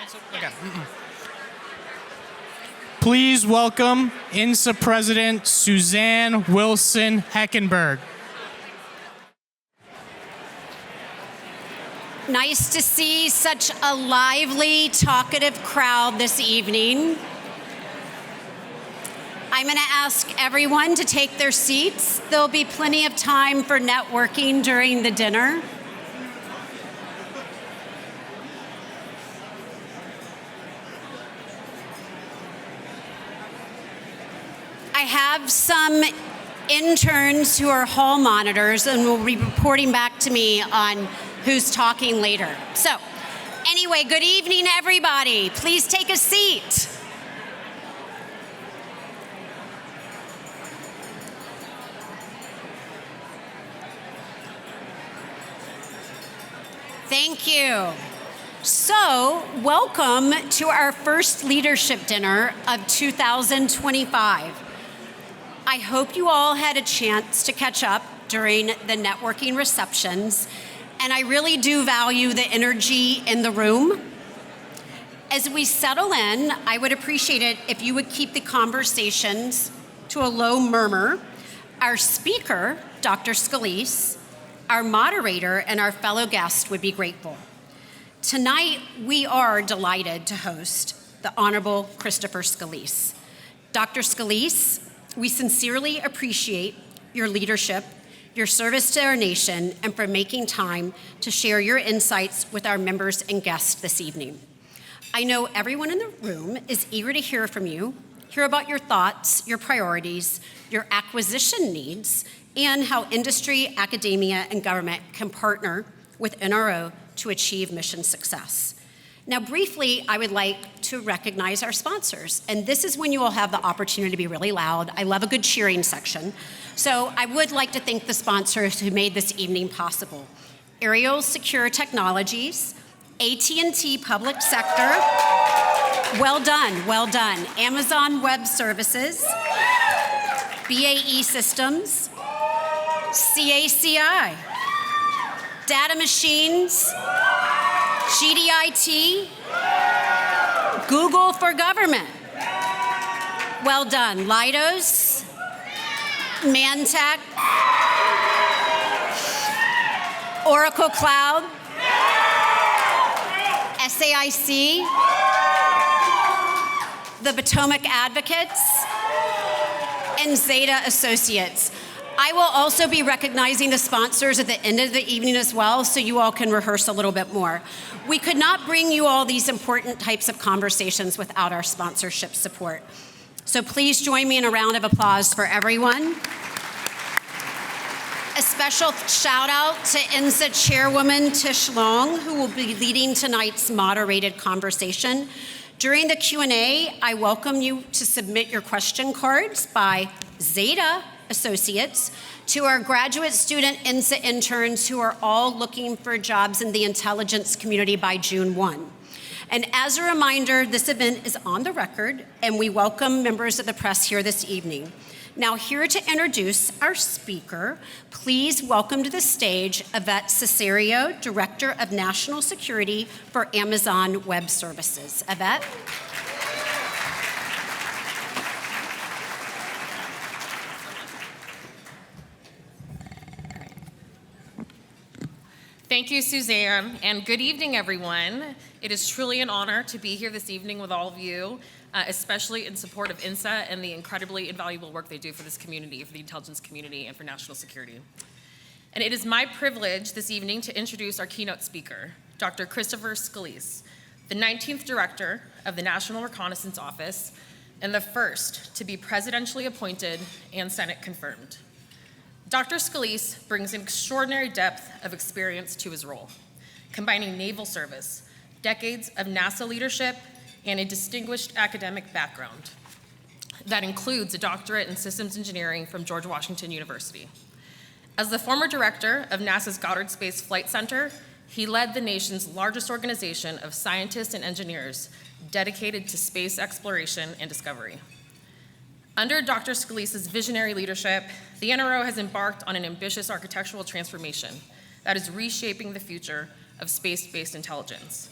Okay. Please welcome INSA President Suzanne Wilson Heckenberg. Nice to see such a lively, talkative crowd this evening. I'm going to ask everyone to take their seats. There'll be plenty of time for networking during the dinner. I have some interns who are hall monitors and will be reporting back to me on who's talking later. So, anyway, good evening, everybody. Please take a seat. Thank you. So, welcome to our first leadership dinner of 2025. I hope you all had a chance to catch up during the networking receptions, and I really do value the energy in the room. As we settle in, I would appreciate it if you would keep the conversations to a low murmur. Our speaker, Dr. Scolese, our moderator, and our fellow guest would be grateful. Tonight, we are delighted to host the Honorable Christopher Scolese. Dr. Scolese, we sincerely appreciate your leadership, your service to our nation, and for making time to share your insights with our members and guests this evening. I know everyone in the room is eager to hear from you, hear about your thoughts, your priorities, your acquisition needs, and how industry, academia, and government can partner with NRO to achieve mission success. Now, briefly, I would like to recognize our sponsors, and this is when you will have the opportunity to be really loud. I love a good cheering section. So I would like to thank the sponsors who made this evening possible. Ariel Secure Technologies, AT&T Public Sector, well done, well done. Amazon Web Services, BAE Systems, CACI, Data Machines, GDIT, Google for Government. Well done. Leidos, Mantech, Oracle Cloud, SAIC, the Potomac Advocates, and Zeta Associates. I will also be recognizing the sponsors at the end of the evening as well, so you all can rehearse a little bit more. We could not bring you all these important types of conversations without our sponsorship support. So please join me in a round of applause for everyone. A special shout out to INSA Chairwoman Tish Long, who will be leading tonight's moderated conversation. During the Q&A, I welcome you to submit your question cards by Zeta Associates to our graduate student INSA interns who are all looking for jobs in the intelligence community by June 1. And as a reminder, this event is on the record, and we welcome members of the press here this evening. Now, here to introduce our speaker, please welcome to the stage Yvette Cesario, Director of National Security for Amazon Web Services. Yvette. Thank you, Suzanne, and good evening, everyone. It is truly an honor to be here this evening with all of you, especially in support of INSA and the incredibly invaluable work they do for this community, for the intelligence community, and for national security. And it is my privilege this evening to introduce our keynote speaker, Dr. Christopher Scolese, the 19th Director of the National Reconnaissance Office and the first to be presidentially appointed and Senate confirmed. Dr. Scolese brings an extraordinary depth of experience to his role, combining naval service, decades of NASA leadership, and a distinguished academic background that includes a doctorate in systems engineering from George Washington University. As the former director of NASA's Goddard Space Flight Center, he led the nation's largest organization of scientists and engineers dedicated to space exploration and discovery. Under Dr. Scolese's visionary leadership, the NRO has embarked on an ambitious architectural transformation that is reshaping the future of space-based intelligence.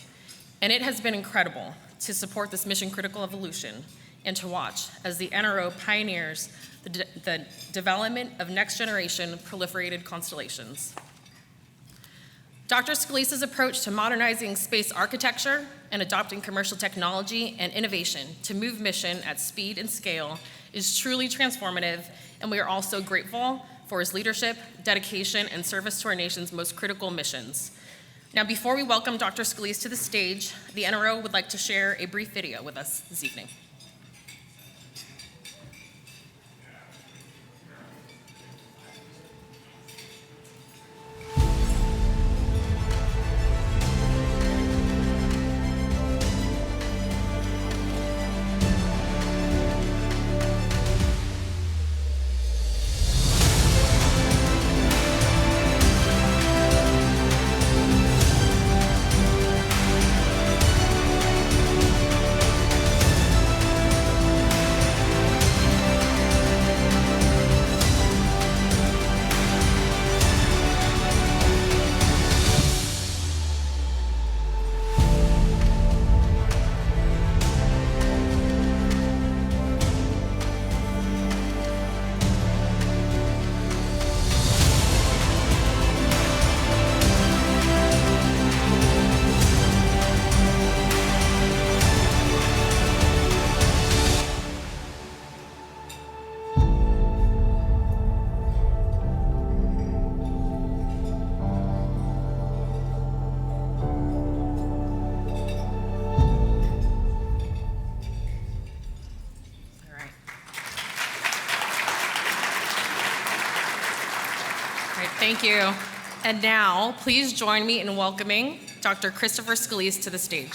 And it has been incredible to support this mission-critical evolution and to watch as the NRO pioneers the development of next-generation proliferated constellations. Dr. Scolese's approach to modernizing space architecture and adopting commercial technology and innovation to move mission at speed and scale is truly transformative, and we are also grateful for his leadership, dedication, and service to our nation's most critical missions. Now, before we welcome Dr. Scolese to the stage, the NRO would like to share a brief video with us this evening. Thank you. And now, please join me in welcoming Dr. Christopher Scolese to the stage.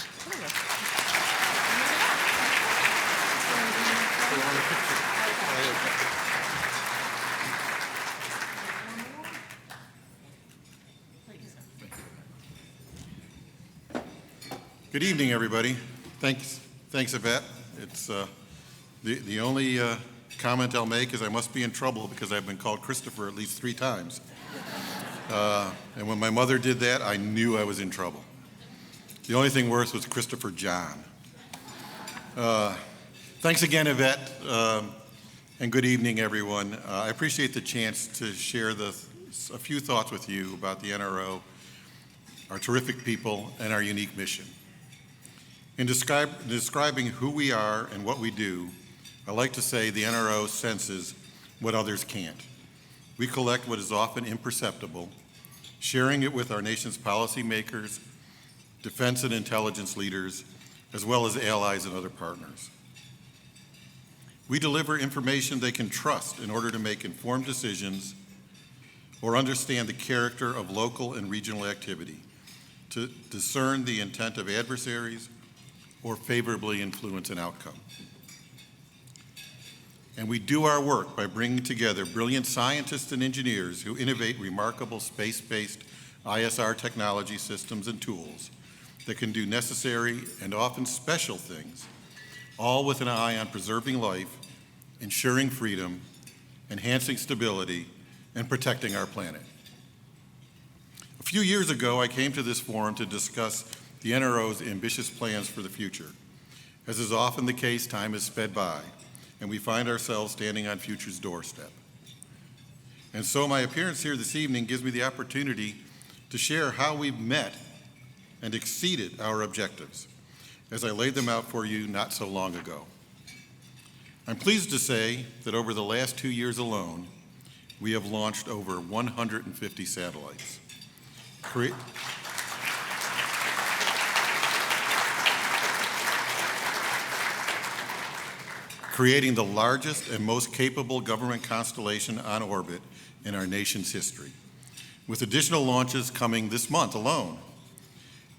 Good evening, everybody. Thanks, Yvette. It's the only comment I'll make is I must be in trouble because I've been called Christopher at least 3 times. And when my mother did that, I knew I was in trouble. The only thing worse was Christopher John. Thanks again, Yvette, and good evening, everyone. I appreciate the chance to share a few thoughts with you about the NRO, our terrific people, and our unique mission. In describing who we are and what we do, I like to say the NRO senses what others can't. We collect what is often imperceptible, sharing it with our nation's policymakers, defense and intelligence leaders, as well as allies and other partners. We deliver information they can trust in order to make informed decisions or understand the character of local and regional activity, to discern the intent of adversaries or favorably influence an outcome. And we do our work by bringing together brilliant scientists and engineers who innovate remarkable space-based ISR technology systems and tools that can do necessary and often special things, all with an eye on preserving life, ensuring freedom, enhancing stability, and protecting our planet. A few years ago, I came to this forum to discuss the NRO's ambitious plans for the future. As is often the case, time has sped by, and we find ourselves standing on future's doorstep. And so my appearance here this evening gives me the opportunity to share how we've met and exceeded our objectives, as I laid them out for you not so long ago. I'm pleased to say that over the last 2 years alone, we have launched over 150 satellites, creating the largest and most capable government constellation on orbit in our nation's history, with additional launches coming this month alone.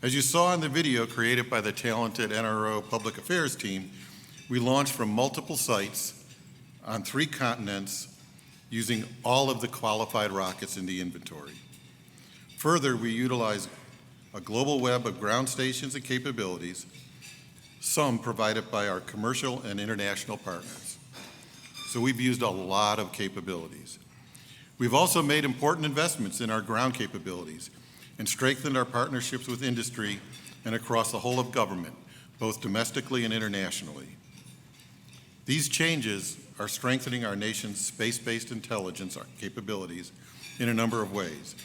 As you saw in the video created by the talented NRO Public Affairs team, we launched from multiple sites on 3 continents using all of the qualified rockets in the inventory. Further, we utilize a global web of ground stations and capabilities, some provided by our commercial and international partners. So we've used a lot of capabilities. We've also made important investments in our ground capabilities and strengthened our partnerships with industry and across the whole of government, both domestically and internationally. These changes are strengthening our nation's space-based intelligence capabilities in a number of ways.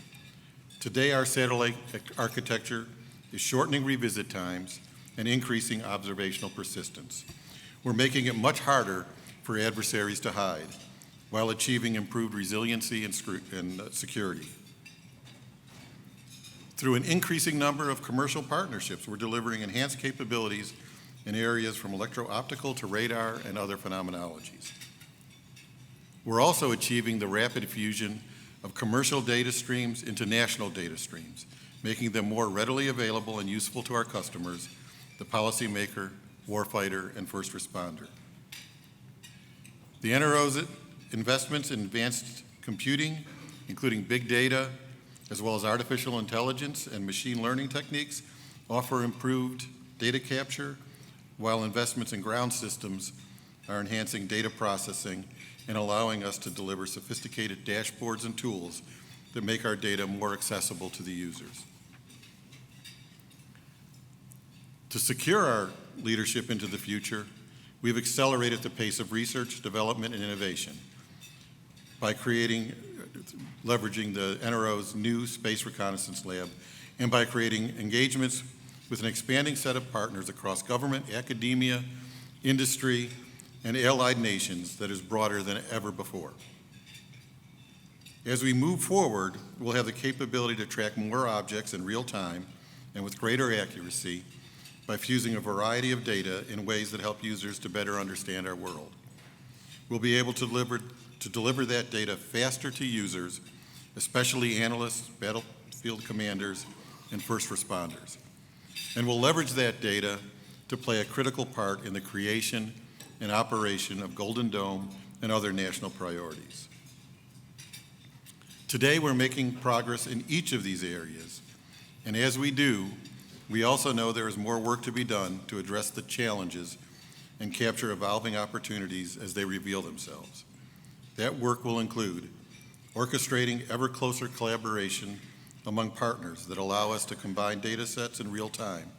Today, our satellite architecture is shortening revisit times and increasing observational persistence. We're making it much harder for adversaries to hide while achieving improved resiliency and security. Through an increasing number of commercial partnerships, we're delivering enhanced capabilities in areas from electro-optical to radar and other phenomenologies. We're also achieving the rapid fusion of commercial data streams into national data streams, making them more readily available and useful to our customers, the policymaker, warfighter, and first responder. The NRO's investments in advanced computing, including big data, as well as artificial intelligence and machine learning techniques, offer improved data capture, while investments in ground systems are enhancing data processing and allowing us to deliver sophisticated dashboards and tools that make our data more accessible to the users. To secure our leadership into the future, we've accelerated the pace of research, development, and innovation by leveraging the NRO's new Space Reconnaissance Lab, and by creating engagements with an expanding set of partners across government, academia, industry, and allied nations that is broader than ever before. As we move forward, we'll have the capability to track more objects in real time and with greater accuracy by fusing a variety of data in ways that help users to better understand our world. We'll be able to deliver that data faster to users, especially analysts, battlefield commanders, and first responders. And we'll leverage that data to play a critical part in the creation and operation of Golden Dome and other national priorities. Today, we're making progress in each of these areas, and as we do, we also know there is more work to be done to address the challenges and capture evolving opportunities as they reveal themselves. That work will include orchestrating ever closer collaboration among partners that allow us to combine data sets in real time,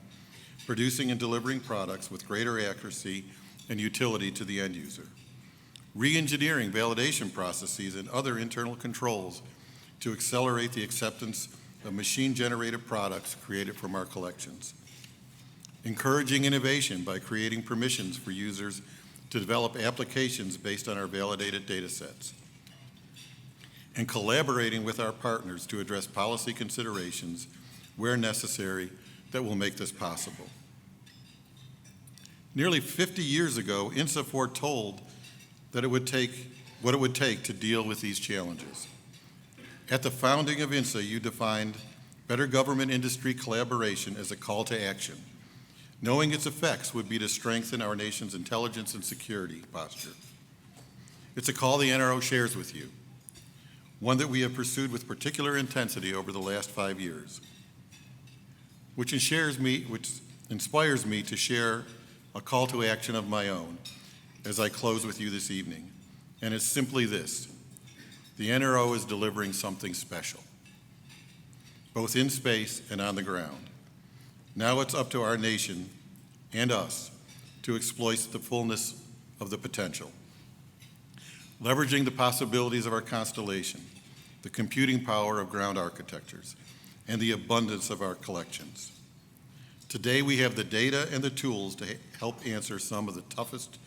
producing and delivering products with greater accuracy and utility to the end user, re-engineering validation processes and other internal controls to accelerate the acceptance of machine-generated products created from our collections, encouraging innovation by creating permissions for users to develop applications based on our validated data sets, and collaborating with our partners to address policy considerations where necessary that will make this possible. Nearly 50 years ago, INSA foretold that what it would take to deal with these challenges. At the founding of INSA, you defined better government-industry collaboration as a call to action. Knowing its effects would be to strengthen our nation's intelligence and security posture. It's a call the NRO shares with you, one that we have pursued with particular intensity over the last 5 years, which inspires me to share a call to action of my own as I close with you this evening, and it's simply this: the NRO is delivering something special, both in space and on the ground. Now it's up to our nation and us to exploit the fullness of the potential, leveraging the possibilities of our constellation, the computing power of ground architectures, and the abundance of our collections. Today, we have the data and the tools to help answer some of the toughest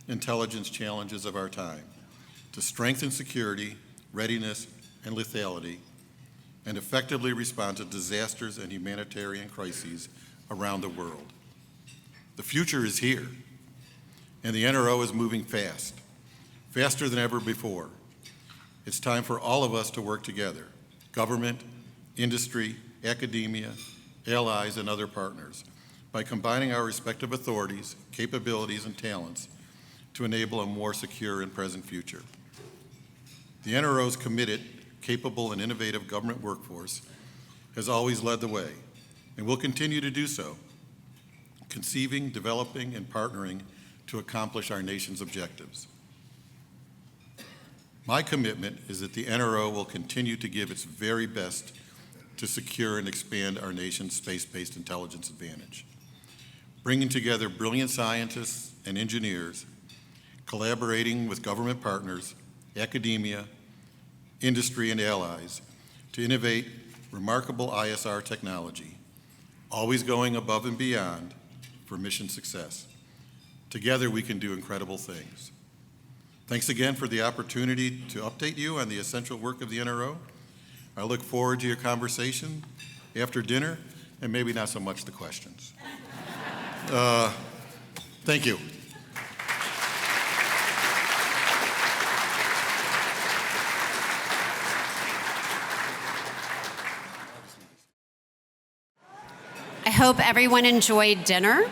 intelligence challenges of our time, to strengthen security, readiness, and lethality, and effectively respond to disasters and humanitarian crises around the world. The future is here, and the NRO is moving fast, faster than ever before. It's time for all of us to work together: government, industry, academia, allies, and other partners, by combining our respective authorities, capabilities, and talents to enable a more secure and present future. The NRO's committed, capable, and innovative government workforce has always led the way, and will continue to do so, conceiving, developing, and partnering to accomplish our nation's objectives. My commitment is that the NRO will continue to give its very best to secure and expand our nation's space-based intelligence advantage. Bringing together brilliant scientists and engineers, collaborating with government partners, academia, industry, and allies to innovate remarkable ISR technology, always going above and beyond for mission success. Together, we can do incredible things. Thanks again for the opportunity to update you on the essential work of the NRO. I look forward to your conversation after dinner, and maybe not so much the questions. Thank you. I hope everyone enjoyed dinner.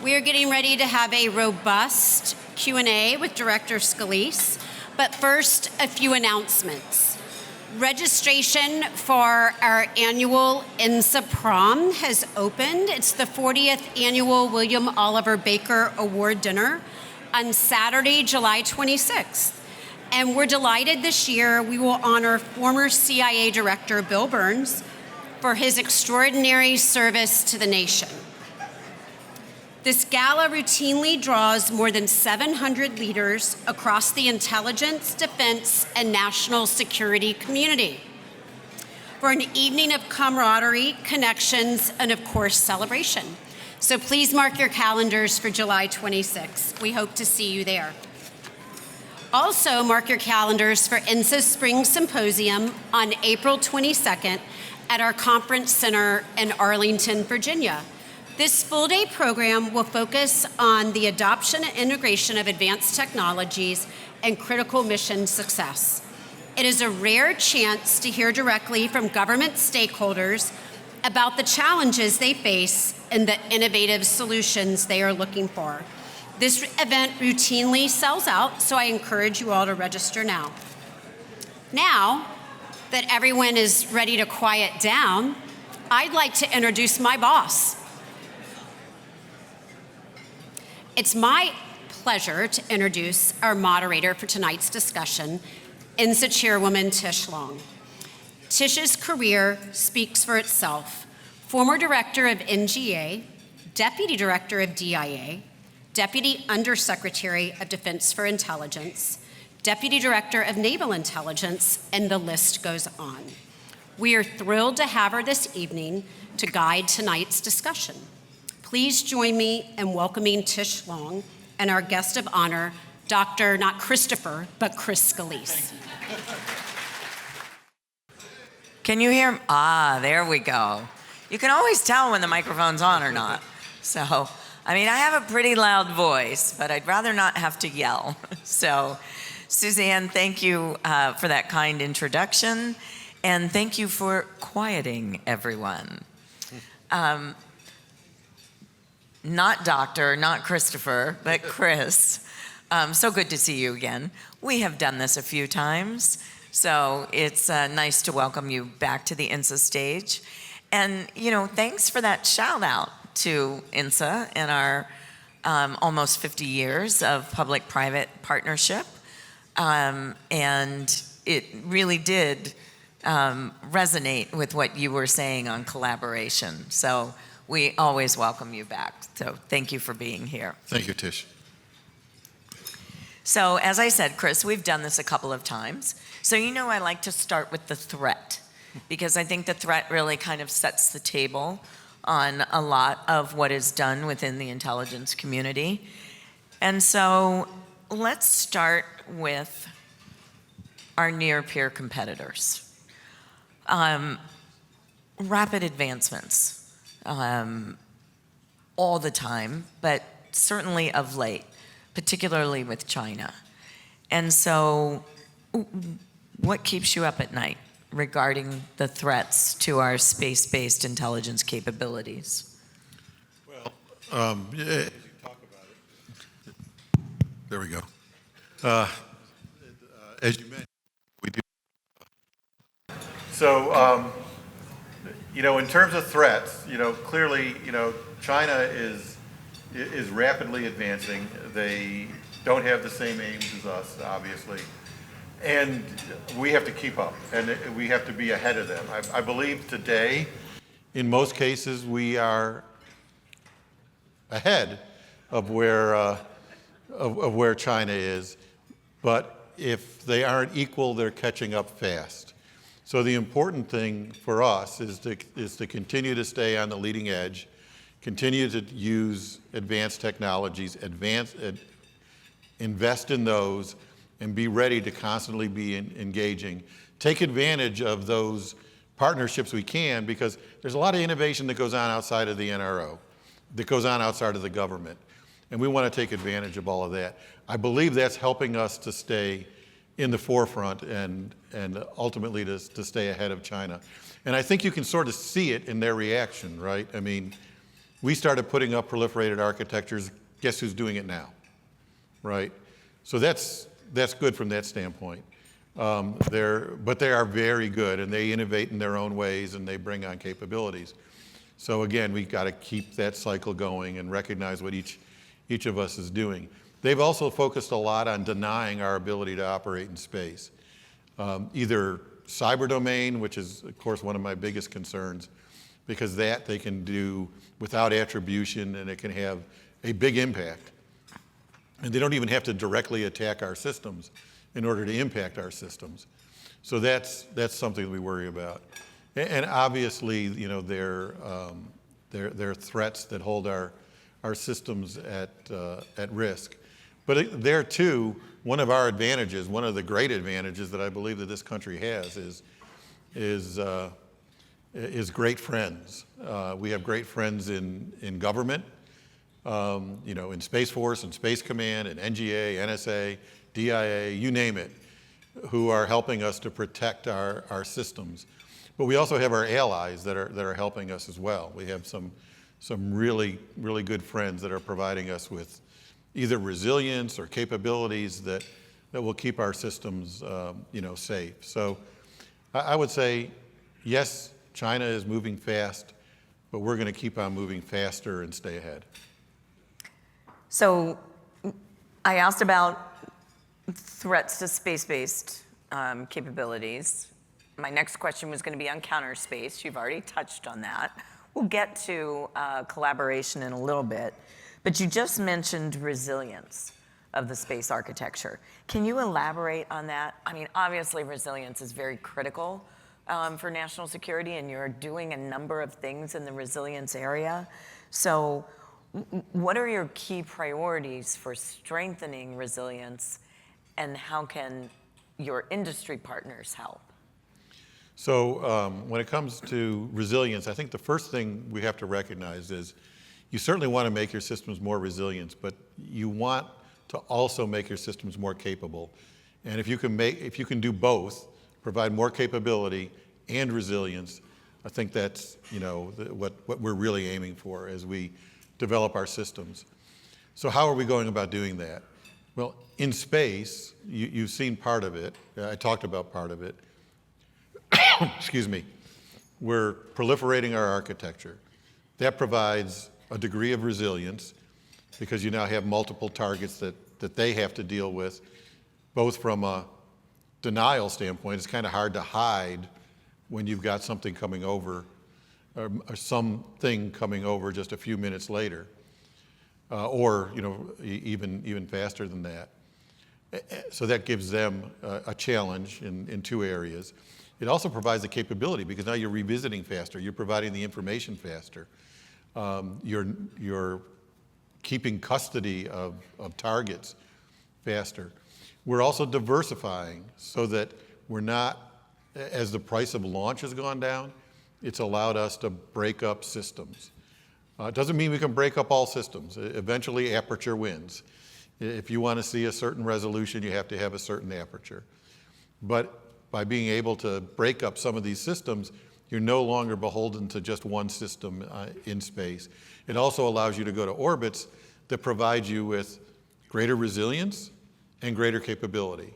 We are getting ready to have a robust Q&A with Director Scolese, but first, a few announcements. Registration for our annual INSA prom has opened. It's the 40th annual William Oliver Baker Award Dinner on Saturday, July 26th. And we're delighted this year we will honor former CIA Director Bill Burns for his extraordinary service to the nation. This gala routinely draws more than 700 leaders across the intelligence, defense, and national security community for an evening of camaraderie, connections, and of course, celebration. So please mark your calendars for July 26th. We hope to see you there. Also, mark your calendars for INSA's Spring Symposium on April 22nd at our Conference Center in Arlington, Virginia. This full-day program will focus on the adoption and integration of advanced technologies and critical mission success. It is a rare chance to hear directly from government stakeholders about the challenges they face and the innovative solutions they are looking for. This event routinely sells out, so I encourage you all to register now. Now that everyone is ready to quiet down, I'd like to introduce my boss. It's my pleasure to introduce our moderator for tonight's discussion, INSA Chairwoman Tish Long. Tish's career speaks for itself. Former Director of NGA, Deputy Director of DIA, Deputy Undersecretary of Defense for Intelligence, Deputy Director of Naval Intelligence, and the list goes on. We are thrilled to have her this evening to guide tonight's discussion. Please join me in welcoming Tish Long and our guest of honor, Dr. not Christopher, but Chris Scolese. Can you hear? There we go. You can always tell when the microphone's on or not. So, I have a pretty loud voice, but I'd rather not have to yell. So, Suzanne, thank you for that kind introduction, and thank you for quieting everyone. Not Doctor, not Christopher, but Chris. So good to see you again. We have done this a few times, so it's nice to welcome you back to the INSA stage. And, thanks for that shout out to INSA and our almost 50 years of public-private partnership. And it really did resonate with what you were saying on collaboration. So we always welcome you back. So thank you for being here. Thank you, Tish. So as I said, Chris, we've done this a couple of times. So I like to start with the threat, because I think the threat really kind of sets the table on a lot of what is done within the intelligence community. And so let's start with our near-peer competitors. Rapid advancements. All the time, but certainly of late, particularly with China. And so what keeps you up at night regarding the threats to our space-based intelligence capabilities? Well, as you talk about it, there we go. As you mentioned, we do. So, in terms of threats, clearly, China is rapidly advancing. They don't have the same aims as us, obviously. And we have to keep up, and we have to be ahead of them. I believe today, in most cases, we are ahead of where China is, but if they aren't equal, they're catching up fast. So the important thing for us is to continue to stay on the leading edge, continue to use advanced technologies, invest in those, and be ready to constantly be engaging. Take advantage of those partnerships we can, because there's a lot of innovation that goes on outside of the NRO, that goes on outside of the government. And we want to take advantage of all of that. I believe that's helping us to stay in the forefront and ultimately to stay ahead of China. And I think you can sort of see it in their reaction, right? I mean, we started putting up proliferated architectures. Guess who's doing it now, right? So that's good from that standpoint. But they are very good, and they innovate in their own ways, and they bring on capabilities. So again, we've got to keep that cycle going and recognize what each of us is doing. They've also focused a lot on denying our ability to operate in space. Either cyber domain, which is, of course, one of my biggest concerns, because that they can do without attribution, and it can have a big impact. And they don't even have to directly attack our systems in order to impact our systems. So that's something we worry about. And obviously, you know, there are threats that hold our systems at risk. But there too, one of our advantages, one of the great advantages that I believe that this country has is great friends. We have great friends in government. You know, in Space Force and Space Command and NGA, NSA, DIA, you name it, who are helping us to protect our systems. But we also have our allies that are helping us as well. We have some really, really good friends that are providing us with either resilience or capabilities that will keep our systems, you know, safe. So I would say, yes, China is moving fast, but we're going to keep on moving faster and stay ahead. So I asked about threats to space-based capabilities. My next question was going to be on counter space. You've already touched on that. We'll get to collaboration in a little bit, but you just mentioned resilience of the space architecture. Can you elaborate on that? I mean, obviously resilience is very critical for national security, and you're doing a number of things in the resilience area. So what are your key priorities for strengthening resilience, and how can your industry partners help? So when it comes to resilience, I think the first thing we have to recognize is you certainly want to make your systems more resilient, but you want to also make your systems more capable. And if you can do both, provide more capability and resilience, I think that's, you know, what we're really aiming for as we develop our systems. So how are we going about doing that? Well, in space, you've seen part of it. I talked about part of it. Excuse me. We're proliferating our architecture. That provides a degree of resilience because you now have multiple targets that they have to deal with, both from a denial standpoint. It's kind of hard to hide when you've got something coming over or something coming over just a few minutes later, or you know, even faster than that. So that gives them a challenge in two areas. It also provides a capability because now you're revisiting faster. You're providing the information faster. You're keeping custody of targets faster. We're also diversifying so that we're not, as the price of launch has gone down, it's allowed us to break up systems. It doesn't mean we can break up all systems. Eventually, aperture wins. If you want to see a certain resolution, you have to have a certain aperture. But by being able to break up some of these systems, you're no longer beholden to just one system in space. It also allows you to go to orbits that provide you with greater resilience and greater capability.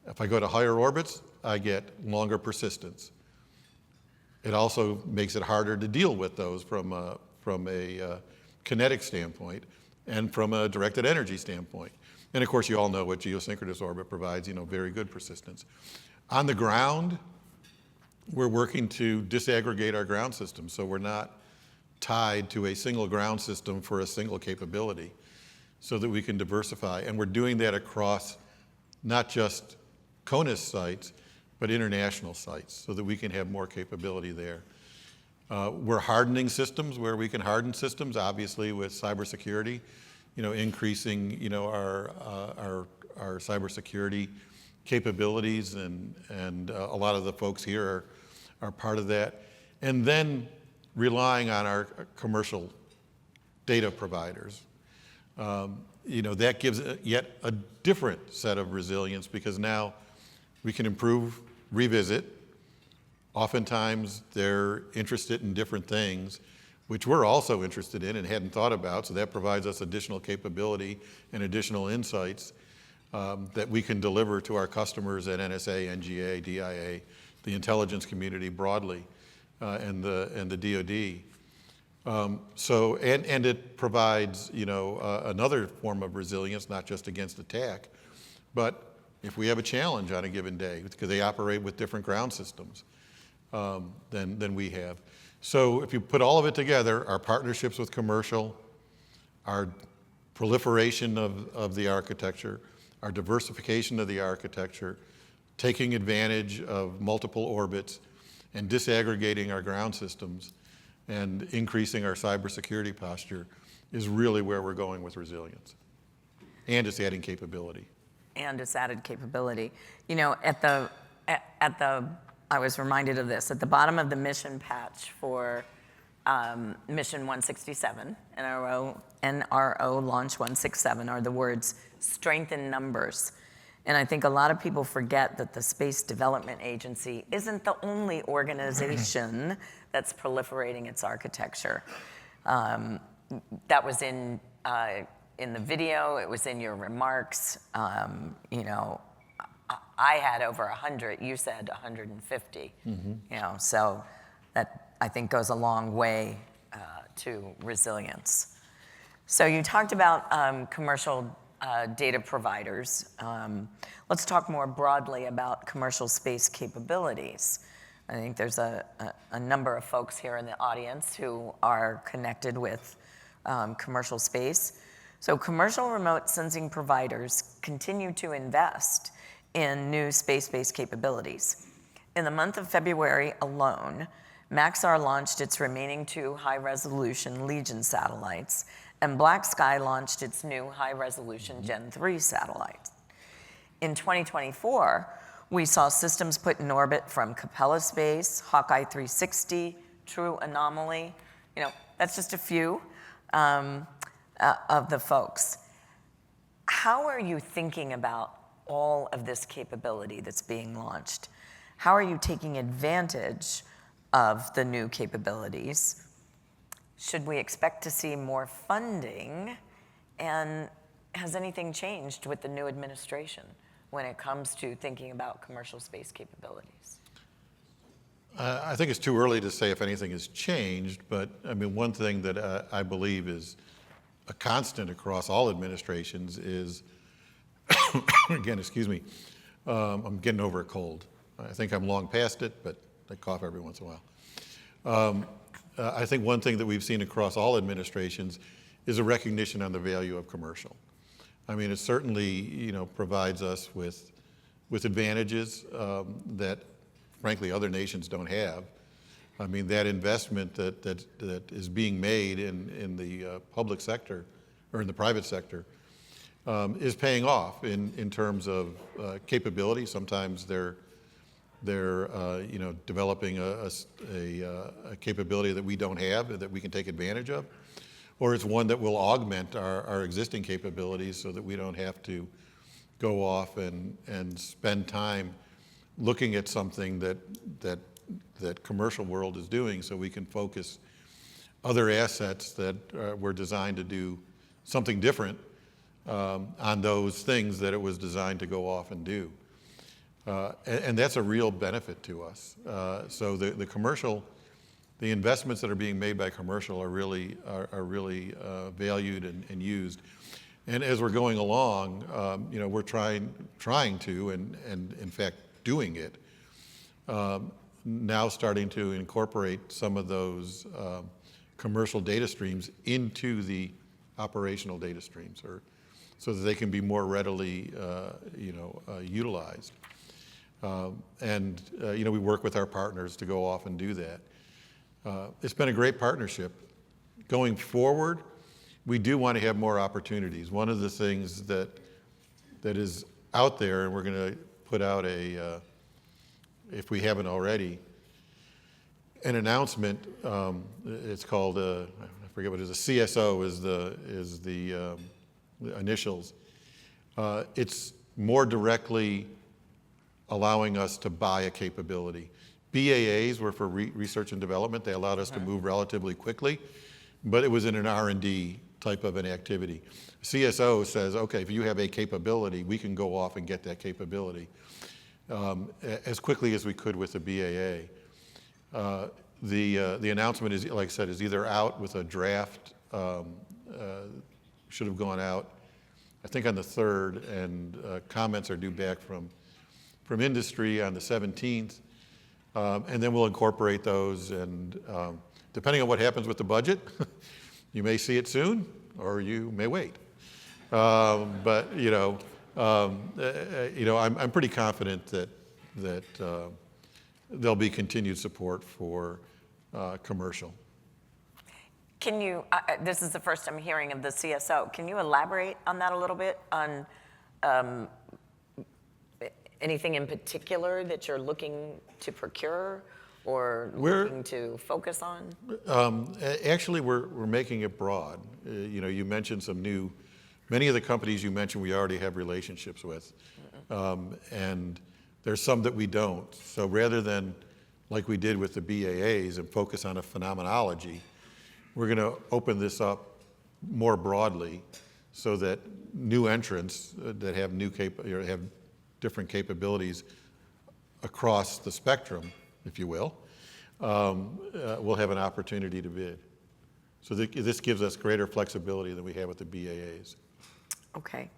If I go to higher orbits, I get longer persistence. It also makes it harder to deal with those from a kinetic standpoint and from a directed energy standpoint. And of course, you all know what geosynchronous orbit provides, very good persistence. On the ground, we're working to disaggregate our ground system so we're not tied to a single ground system for a single capability so that we can diversify. And we're doing that across not just CONUS sites, but international sites so that we can have more capability there. We're hardening systems where we can harden systems, obviously with cybersecurity, increasing, our cybersecurity capabilities, and a lot of the folks here are part of that. And then relying on our commercial data providers. That gives yet a different set of resilience because now we can improve, revisit. Oftentimes they're interested in different things, which we're also interested in and hadn't thought about, so that provides us additional capability and additional insights that we can deliver to our customers at NSA, NGA, DIA, the intelligence community broadly, and the DoD. And it provides, another form of resilience, not just against attack, but if we have a challenge on a given day, because they operate with different ground systems than we have. So if you put all of it together, our partnerships with commercial, our proliferation of the architecture, our diversification of the architecture, taking advantage of multiple orbits, and disaggregating our ground systems, and increasing our cybersecurity posture is really where we're going with resilience. And it's adding capability. And it's added capability. I was reminded of this. At the bottom of the mission patch for Mission 167, NRO Launch 167, are the words, strength in numbers. And I think a lot of people forget that the Space Development Agency isn't the only organization that's proliferating its architecture. That was in the video, it was in your remarks. I had over 100, you said 150. So that I think goes a long way to resilience. So you talked about commercial data providers. Let's talk more broadly about commercial space capabilities. I think there's a number of folks here in the audience who are connected with commercial space. So commercial remote sensing providers continue to invest in new space-based capabilities. In the month of February alone, Maxar launched its remaining 2 high-resolution Legion satellites, and Black Sky launched its new high-resolution Gen 3 satellite. In 2024, we saw systems put in orbit from Capella Space, Hawkeye 360, True Anomaly. That's just a few of the folks. How are you thinking about all of this capability that's being launched? How are you taking advantage of the new capabilities? Should we expect to see more funding? And has anything changed with the new administration when it comes to thinking about commercial space capabilities? I think it's too early to say if anything has changed, but one thing that I believe is a constant across all administrations is, again, excuse me, I'm getting over a cold. I think I'm long past it, but I cough every once in a while. I think one thing that we've seen across all administrations is a recognition on the value of commercial. It certainly, provides us with advantages that, frankly, other nations don't have. That investment that is being made in the public sector or in the private sector is paying off in terms of capability. Sometimes they're developing a capability that we don't have that we can take advantage of, or it's one that will augment our existing capabilities so that we don't have to go off and spend time looking at something that commercial world is doing, so we can focus other assets that were designed to do something different on those things that it was designed to go off and do. And that's a real benefit to us. So the investments that are being made by commercial are really valued and used. And as we're going along, we're trying to, and in fact doing it, now starting to incorporate some of those commercial data streams into the operational data streams, or so that they can be more readily, utilized. We work with our partners to go off and do that. It's been a great partnership. Going forward, we do want to have more opportunities. One of the things that is out there, and we're going to put out if we haven't already, an announcement. It's called I forget what it is. A CSO is the initials. It's more directly allowing us to buy a capability. BAAs were for research and development. They allowed us to move relatively quickly, but it was in an R&D type of an activity. CSO says, okay, if you have a capability, we can go off and get that capability as quickly as we could with the BAA. The announcement is, like I said, is either out with a draft, should have gone out, I think on the 3rd, and comments are due back from industry on the 17th, and then we'll incorporate those, and depending on what happens with the budget, you may see it soon, or you may wait. I'm pretty confident that there'll be continued support for commercial. Can you, this is the first I'm hearing of the CSO. Can you elaborate on that a little bit, on anything in particular that you're looking to procure or looking to focus on? Actually, we're making it broad. You mentioned many of the companies you mentioned we already have relationships with, and there's some that we don't. So rather than, like we did with the BAAs, and focus on a phenomenology, we're going to open this up more broadly so that new entrants that have have different capabilities across the spectrum, if you will have an opportunity to bid. So this gives us greater flexibility than we have with the BAAs. Okay.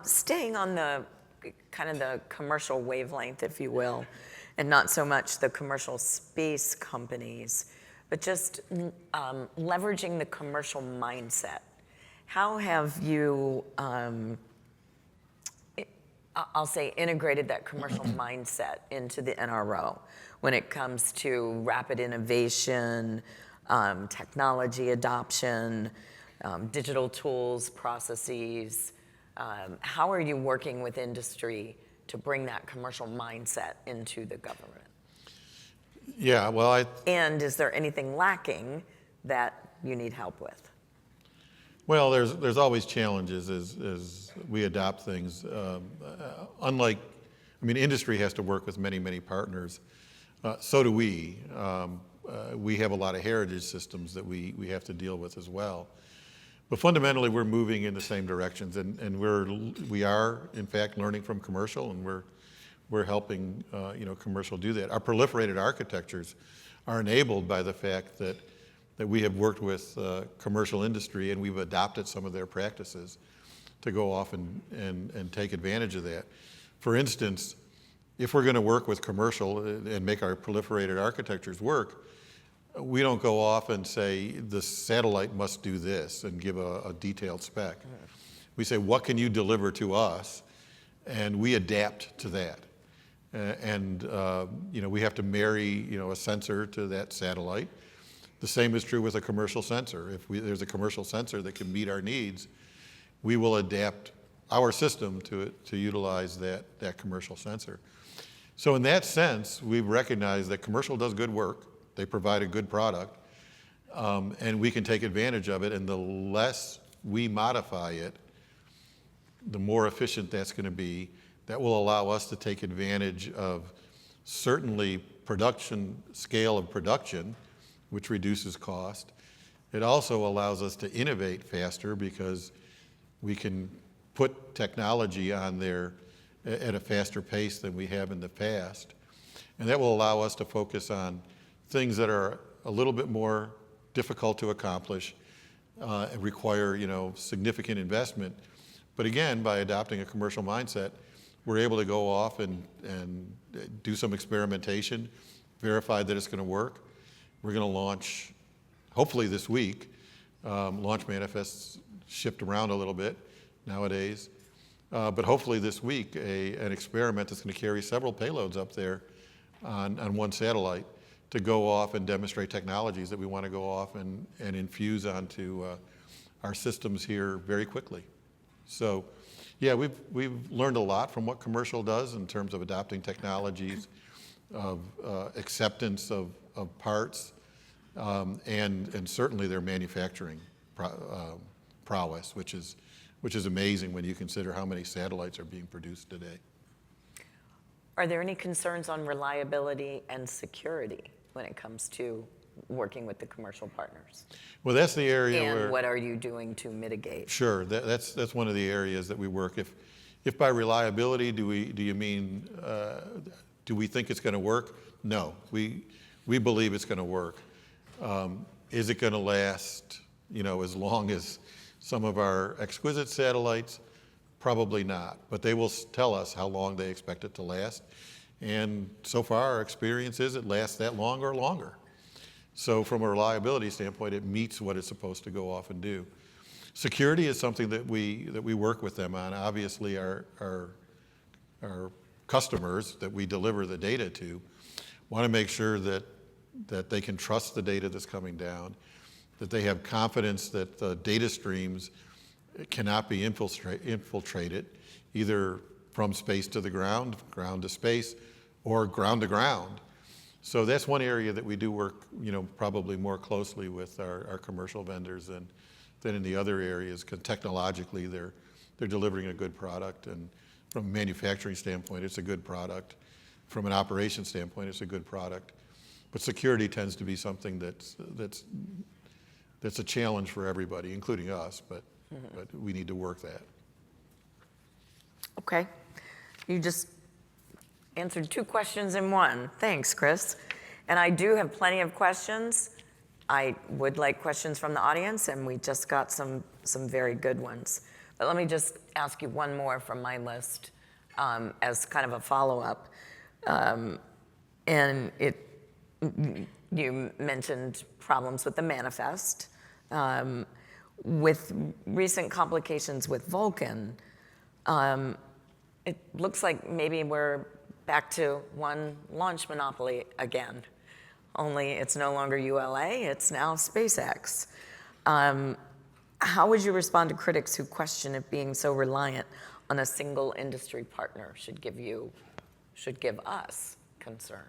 Staying on the kind of the commercial wavelength, if you will, and not so much the commercial space companies, but just leveraging the commercial mindset. How have you, I'll say, integrated that commercial mindset into the NRO when it comes to rapid innovation, technology adoption, digital tools, processes? How are you working with industry to bring that commercial mindset into the government? Yeah, well, And is there anything lacking that you need help with? Well, there's always challenges as we adopt things. Industry has to work with many partners. So do we. We have a lot of heritage systems that we have to deal with as well. But fundamentally, we're moving in the same directions, and we are in fact learning from commercial, and we're helping commercial do that. Our proliferated architectures are enabled by the fact that we have worked with commercial industry, and we've adopted some of their practices to go off and take advantage of that. For instance, if we're going to work with commercial and make our proliferated architectures work, we don't go off and say the satellite must do this and give a detailed spec. We say, what can you deliver to us? And we adapt to that. We have to marry a sensor to that satellite. The same is true with a commercial sensor. If there's a commercial sensor that can meet our needs, we will adapt our system to utilize that commercial sensor. So in that sense, we've recognized that commercial does good work. They provide a good product, and we can take advantage of it. And the less we modify it, the more efficient that's going to be. That will allow us to take advantage of certainly scale of production, which reduces cost. It also allows us to innovate faster because we can put technology on there at a faster pace than we have in the past. And that will allow us to focus on things that are a little bit more difficult to accomplish, require, significant investment. But again, by adopting a commercial mindset, we're able to go off and do some experimentation, verify that it's going to work. We're going to launch, hopefully this week, launch manifests shift around a little bit nowadays. But hopefully this week, an experiment that's going to carry several payloads up there on one satellite to go off and demonstrate technologies that we want to go off and infuse onto our systems here very quickly. So, yeah, we've learned a lot from what commercial does in terms of adopting technologies, of acceptance of parts, and certainly their manufacturing prowess, which is amazing when you consider how many satellites are being produced today. Are there any concerns on reliability and security when it comes to working with the commercial partners? Well, that's the area and where... what are you doing to mitigate? Sure, that's one of the areas that we work. If by reliability do you mean, do we think it's going to work? No, we believe it's going to work. Is it going to last, as long as some of our exquisite satellites? Probably not, but they will tell us how long they expect it to last. And so far, our experience is it lasts that long or longer. So from a reliability standpoint, it meets what it's supposed to go off and do. Security is something that we work with them on. Obviously, our customers that we deliver the data to want to make sure that they can trust the data that's coming down, that they have confidence that the data streams cannot be infiltrated, either from space to the ground to space, or ground to ground. So that's one area that we do work, probably more closely with our commercial vendors than in the other areas, because technologically they're delivering a good product, and from a manufacturing standpoint, it's a good product. From an operation standpoint, it's a good product. But security tends to be something that's a challenge for everybody, including us, but we need to work that. Okay. You just answered 2 questions in one. Thanks, Chris. And I do have plenty of questions. I would like questions from the audience, and we just got some very good ones. But let me just ask you one more from my list as kind of a follow-up. And you mentioned problems with the manifest. With recent complications with Vulcan, it looks like maybe we're back to one launch monopoly again. Only it's no longer ULA, it's now SpaceX. How would you respond to critics who question it being so reliant on a single industry partner should give us concern?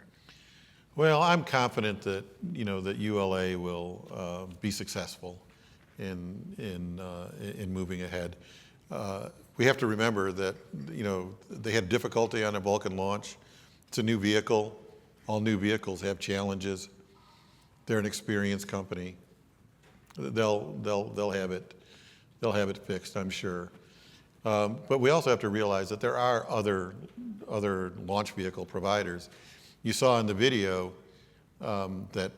Well, I'm confident that that ULA will be successful in moving ahead. We have to remember that they had difficulty on a Vulcan launch. It's a new vehicle. All new vehicles have challenges. They're an experienced company. They'll have it fixed, I'm sure. But we also have to realize that there are other launch vehicle providers. You saw in the video that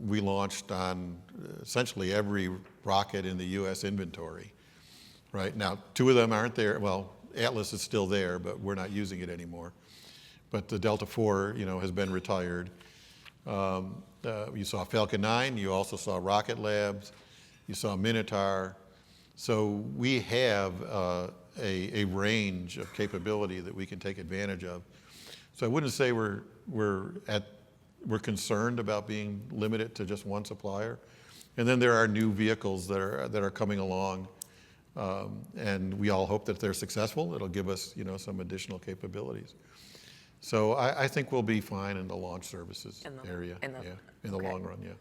we launched on essentially every rocket in the U.S. inventory. Right now, 2 of them aren't there. Well, Atlas is still there, but we're not using it anymore. But the Delta IV, has been retired. You saw Falcon 9. You also saw Rocket Labs. You saw Minotaur. So we have a range of capability that we can take advantage of. So I wouldn't say we're concerned about being limited to just one supplier. And then there are new vehicles that are coming along. And we all hope that they're successful. It'll give us, some additional capabilities. So I think we'll be fine in the launch services area. In the long run, yeah.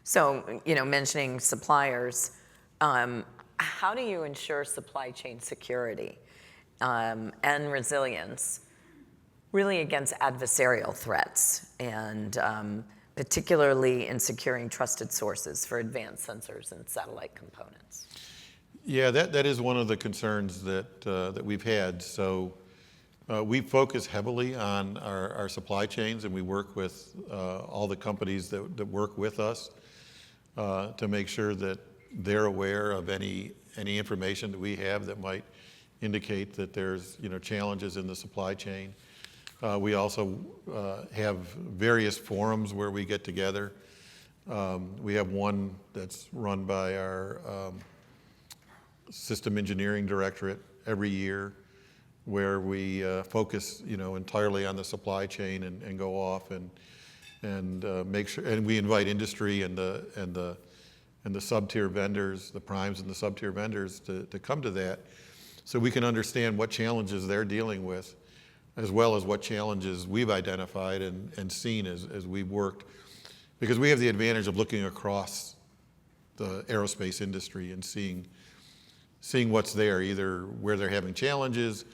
So, mentioning suppliers, how do you ensure supply chain security and resilience really against adversarial threats, and particularly in securing trusted sources for advanced sensors and satellite components? Yeah, that is one of the concerns that we've had. So we focus heavily on our supply chains, and we work with all the companies that work with us to make sure that they're aware of any information that we have that might indicate that there's challenges in the supply chain. We also have various forums where we get together. We have one that's run by our System Engineering Directorate every year, where we focus entirely on the supply chain and go off and make sure, and we invite industry and the sub-tier vendors, the primes and the sub-tier vendors to come to that, so we can understand what challenges they're dealing with, as well as what challenges we've identified and seen as we've worked. Because we have the advantage of looking across the aerospace industry and seeing what's there, either where they're having challenges,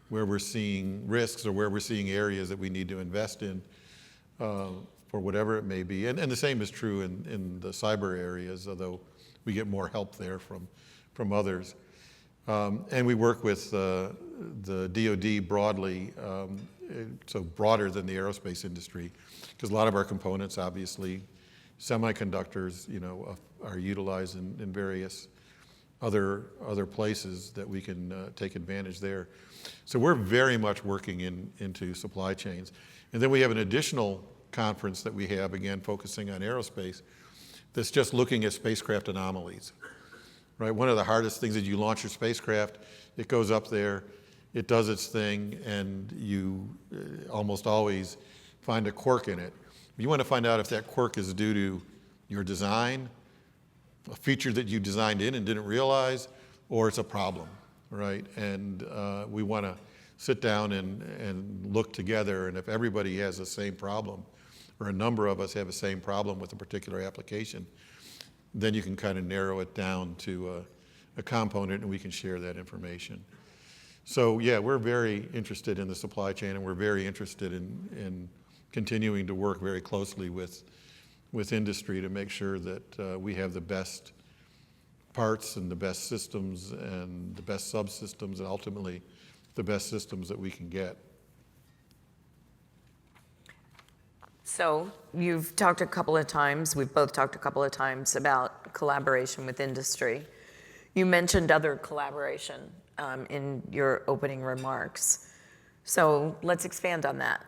where we're seeing risks, or where we're seeing areas that we need to invest in for whatever it may be. And the same is true in the cyber areas, although we get more help there from others. And we work with the DoD broadly, so broader than the aerospace industry, because a lot of our components, obviously, semiconductors, are utilized in various other places that we can take advantage there. So we're very much working into supply chains. And then we have an additional conference that we have, again, focusing on aerospace, that's just looking at spacecraft anomalies. Right, one of the hardest things is you launch your spacecraft, it goes up there, it does its thing, and you almost always find a quirk in it. You want to find out if that quirk is due to your design, a feature that you designed in and didn't realize, or it's a problem, right? And we want to sit down and look together, and if everybody has the same problem, or a number of us have the same problem with a particular application, then you can kind of narrow it down to a component, and we can share that information. So yeah, we're very interested in the supply chain, and we're very interested in continuing to work very closely with industry to make sure that we have the best parts and the best systems and the best subsystems, and ultimately the best systems that we can get. So you've talked a couple of times, we've both talked a couple of times about collaboration with industry. You mentioned other collaboration in your opening remarks. So let's expand on that.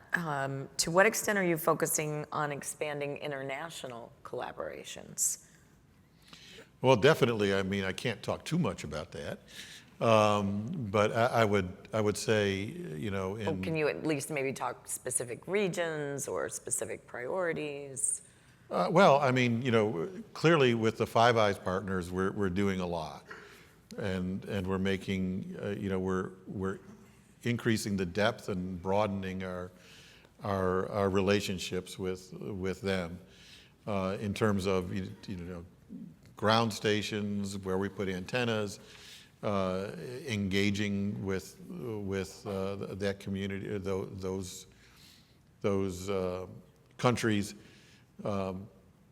To what extent are you focusing on expanding international collaborations? Well, definitely. I mean, I can't talk too much about that. But I would say, Can you at least maybe talk specific regions or specific priorities? Well, I mean, clearly with the Five Eyes partners, we're doing a lot, and we're making, we're increasing the depth and broadening our relationships with them in terms of ground stations where we put antennas. Engaging with that community, those countries,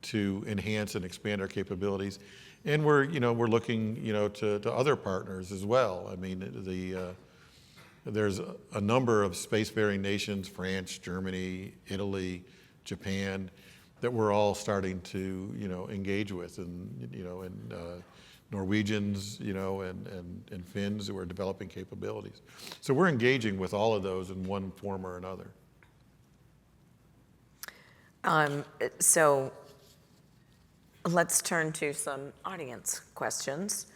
to enhance and expand our capabilities, and we're looking to other partners as well. I mean, there's a number of spacefaring nations: France, Germany, Italy, Japan, that we're all starting to engage with, and Norwegians, and Finns who are developing capabilities. So we're engaging with all of those in one form or another. So let's turn to some audience questions.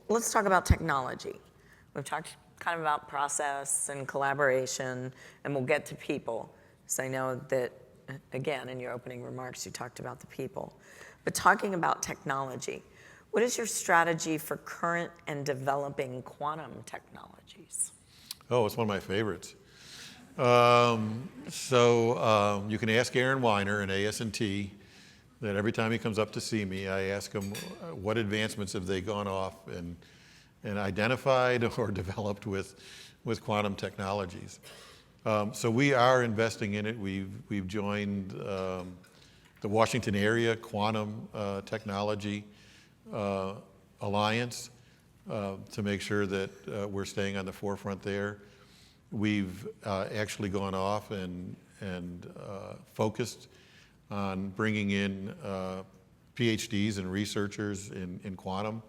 Let's talk about technology. We've talked kind of about process and collaboration, and we'll get to people. So I know that, again, in your opening remarks, you talked about the people. But talking about technology, what is your strategy for current and developing quantum technologies? Oh, it's one of my favorites. You can ask Aaron Weiner in AS&T that every time he comes up to see me, I ask him what advancements have they gone off and identified or developed with quantum technologies. So we are investing in it. We've joined the Washington Area Quantum Technology Alliance to make sure that we're staying on the forefront there. We've actually gone off and focused on bringing in PhDs and researchers in quantum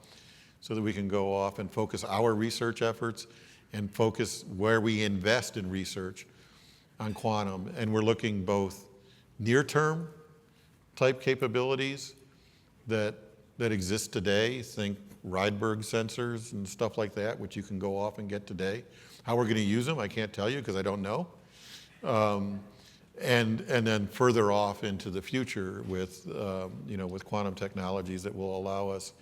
so that we can go off and focus our research efforts and focus where we invest in research on quantum. And we're looking both near-term type capabilities that exist today. Think Rydberg sensors and stuff like that, which you can go off and get today. How we're going to use them, I can't tell you because I don't know. And then further off into the future with with quantum technologies that will allow us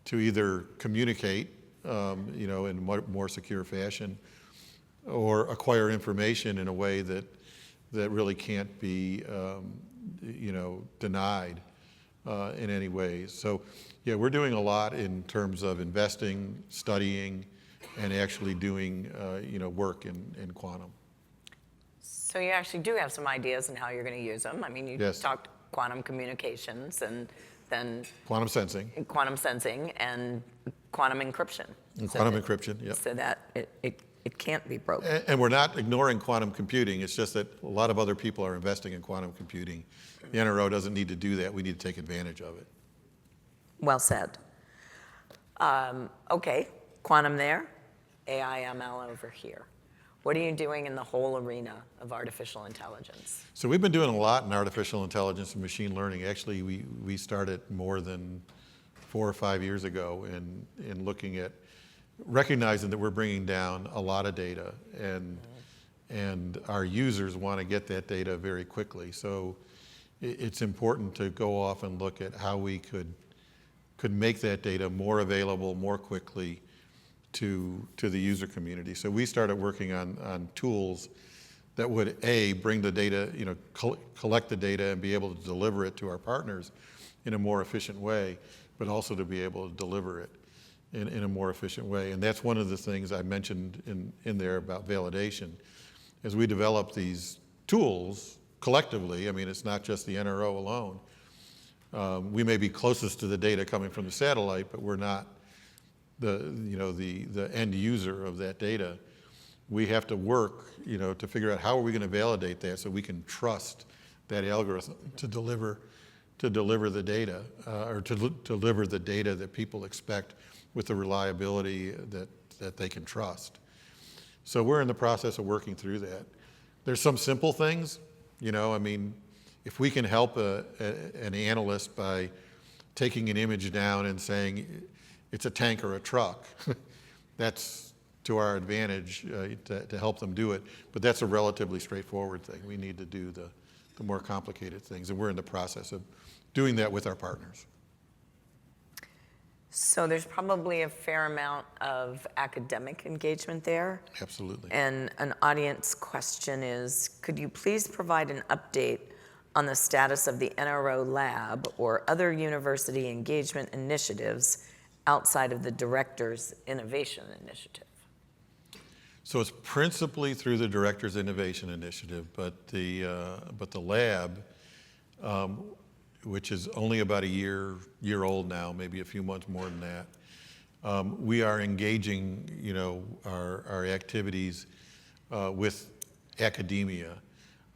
to either communicate in more secure fashion or acquire information in a way that really can't be denied in any way. So yeah, we're doing a lot in terms of investing, studying, and actually doing work in quantum. So you actually do have some ideas on how you're going to use them. I mean, you Yes. talked quantum communications and then Quantum sensing. quantum sensing and quantum encryption. And quantum encryption, yep. So that it can't be broken. And we're not ignoring quantum computing. It's just that a lot of other people are investing in quantum computing. The NRO doesn't need to do that. We need to take advantage of it. Well said. Okay, quantum there, AI, ML over here. What are you doing in the whole arena of artificial intelligence? So we've been doing a lot in artificial intelligence and machine learning. Actually, we started more than 4 or 5 years ago in looking at recognizing that we're bringing down a lot of data and our users want to get that data very quickly. So it's important to go off and look at how we could make that data more available more quickly to the user community. So we started working on tools that would bring the data, collect the data and be able to deliver it to our partners in a more efficient way, but also to be able to deliver it in a more efficient way. And that's one of the things I mentioned in there about validation. As we develop these tools collectively, I mean, it's not just the NRO alone. We may be closest to the data coming from the satellite, but we're not the end user of that data. We have to work, to figure out how are we going to validate that so we can trust that algorithm to deliver the data, or to deliver the data that people expect with the reliability that they can trust. So we're in the process of working through that. There's some simple things, I mean, if we can help an analyst by taking an image down and saying it's a tank or a truck, that's to our advantage to help them do it. But that's a relatively straightforward thing. We need to do the more complicated things, and we're in the process of doing that with our partners. So there's probably a fair amount of academic engagement there. Absolutely. And an audience question is, could you please provide an update on the status of the NRO lab or other university engagement initiatives outside of the Director's Innovation Initiative? So it's principally through the Director's Innovation Initiative, but the lab, which is only about a year old now, maybe a few months more than that, we are engaging, our activities with academia.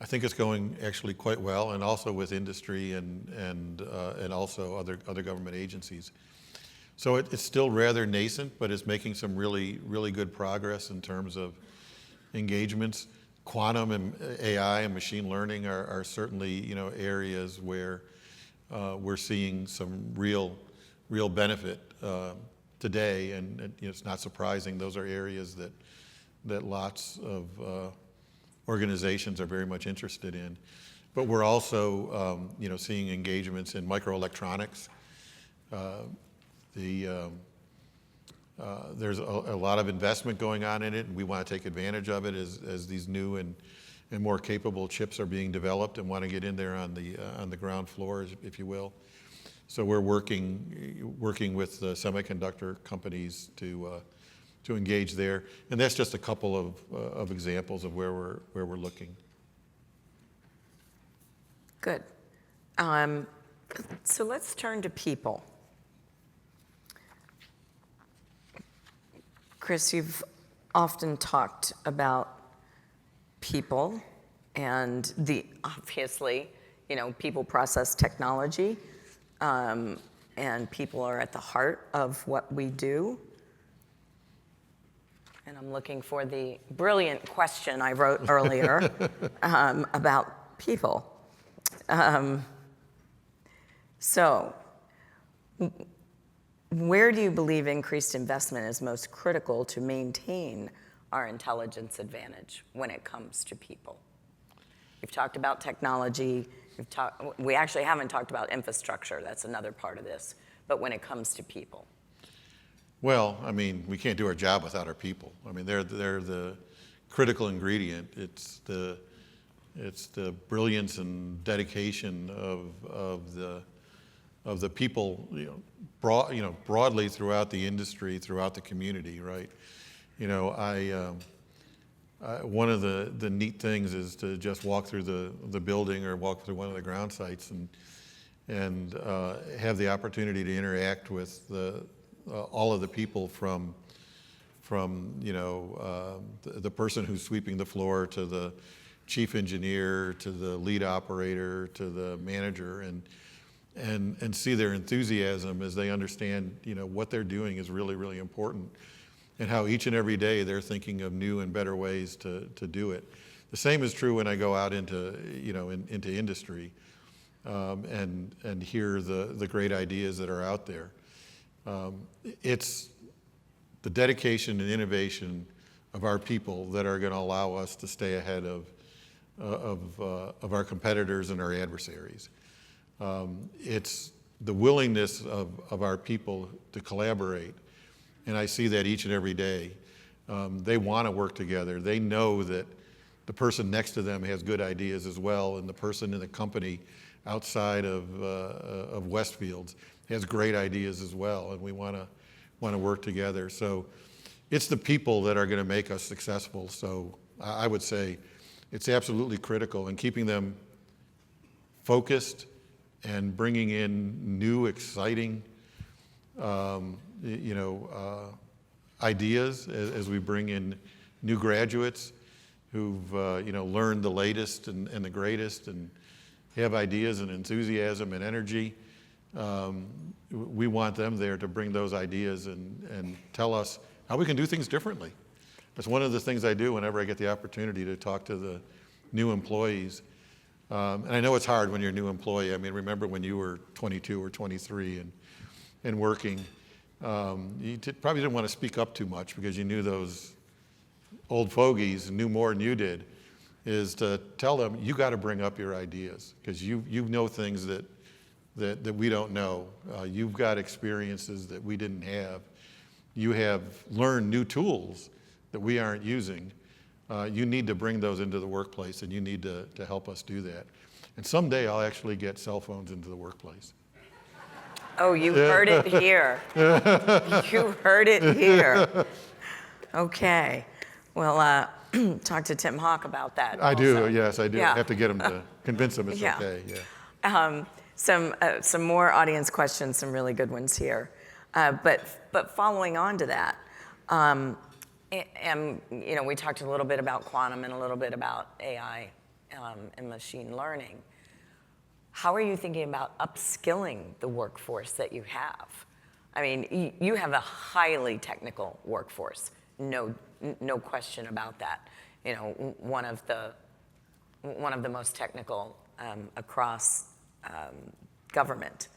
I think it's going actually quite well, and also with industry and also other government agencies. So it's still rather nascent, but it's making some really, really good progress in terms of engagements. Quantum and AI and machine learning are certainly, areas where we're seeing some real benefit today, and it's not surprising. Those are areas that lots of organizations are very much interested in. But we're also, seeing engagements in microelectronics. There's a lot of investment going on in it, and we want to take advantage of it as these new and more capable chips are being developed and want to get in there on the ground floor, if you will. So we're working with the semiconductor companies to engage there, and that's just a couple of examples of where we're looking. Good. So let's turn to people. Chris, you've often talked about people and obviously, people process technology. and people are at the heart of what we do. And I'm looking for the brilliant question I wrote earlier about people. So, where do you believe increased investment is most critical to maintain our intelligence advantage when it comes to people? We've talked about technology. We actually haven't talked about infrastructure. That's another part of this. But when it comes to people. Well, I mean, we can't do our job without our people. I mean, they're the critical ingredient. It's the brilliance and dedication of the people, broadly throughout the industry, throughout the community, right? One of the neat things is to just walk through the building or walk through one of the ground sites and have the opportunity to interact with all of the people from the person who's sweeping the floor to the chief engineer to the lead operator to the manager and see their enthusiasm as they understand what they're doing is really, really important, and how each and every day they're thinking of new and better ways to do it. The same is true when I go out into into industry and hear the great ideas that are out there. It's the dedication and innovation of our people that are going to allow us to stay ahead of our competitors and our adversaries. It's the willingness of our people to collaborate, and I see that each and every day. They want to work together. They know that the person next to them has good ideas as well, and the person in the company outside of Westfields has great ideas as well, and we want to work together. So it's the people that are going to make us successful. So I would say it's absolutely critical, and keeping them focused and bringing in new, exciting, ideas as we bring in new graduates who've learned the latest and the greatest and have ideas and enthusiasm and energy. We want them there to bring those ideas and tell us how we can do things differently. That's one of the things I do whenever I get the opportunity to talk to the new employees. And I know it's hard when you're a new employee. I mean, remember when you were 22 or 23 and working, you probably didn't want to speak up too much because you knew those old fogies knew more than you did, is to tell them, you got to bring up your ideas because you know things that we don't know. You've got experiences that we didn't have. You have learned new tools that we aren't using. You need to bring those into the workplace, and you need to help us do that. And someday I'll actually get cell phones into the workplace. Oh, you heard it here. You heard it here. Okay. Well, talk to Tim Hawk about that. I also. do, yes, I do. Yeah. I have to get him to convince him it's okay. Yeah. Some more audience questions, some really good ones here. But following on to that, and we talked a little bit about quantum and a little bit about AI and machine learning. How are you thinking about upskilling the workforce that you have? I mean, you have a highly technical workforce, no question about that. One of the most technical across government.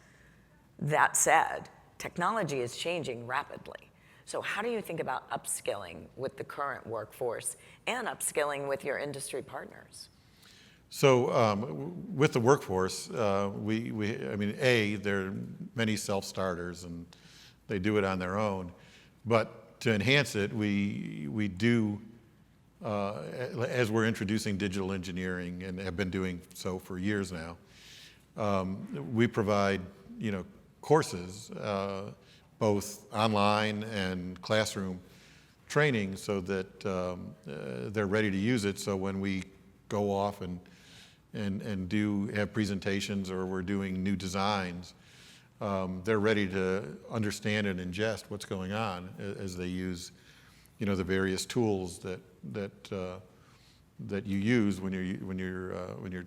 That said, technology is changing rapidly. So how do you think about upskilling with the current workforce and upskilling with your industry partners? So with the workforce, there are many self-starters and they do it on their own. But to enhance it, we do, as we're introducing digital engineering and have been doing so for years now, we provide, courses, both online and classroom training so that they're ready to use it. So when we go off and do have presentations or we're doing new designs, they're ready to understand and ingest what's going on as they use, the various tools that you use when you're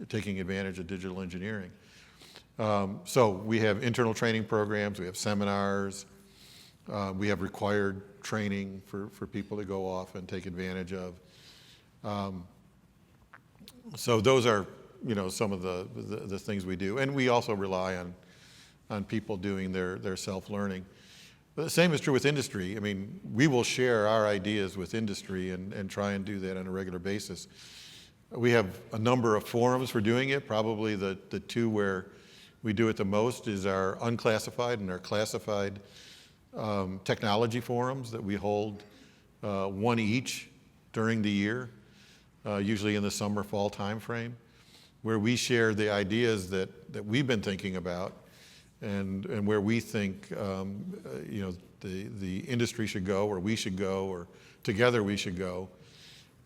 taking advantage of digital engineering. So we have internal training programs, we have seminars, we have required training for people to go off and take advantage of. So those are, some of the things we do. And we also rely on people doing their self-learning. The same is true with industry. I mean, we will share our ideas with industry and try and do that on a regular basis. We have a number of forums for doing it. Probably the two where we do it the most is our unclassified and our classified technology forums that we hold one each during the year, usually in the summer, fall timeframe, where we share the ideas that we've been thinking about and where we think the industry should go, or we should go, or together we should go.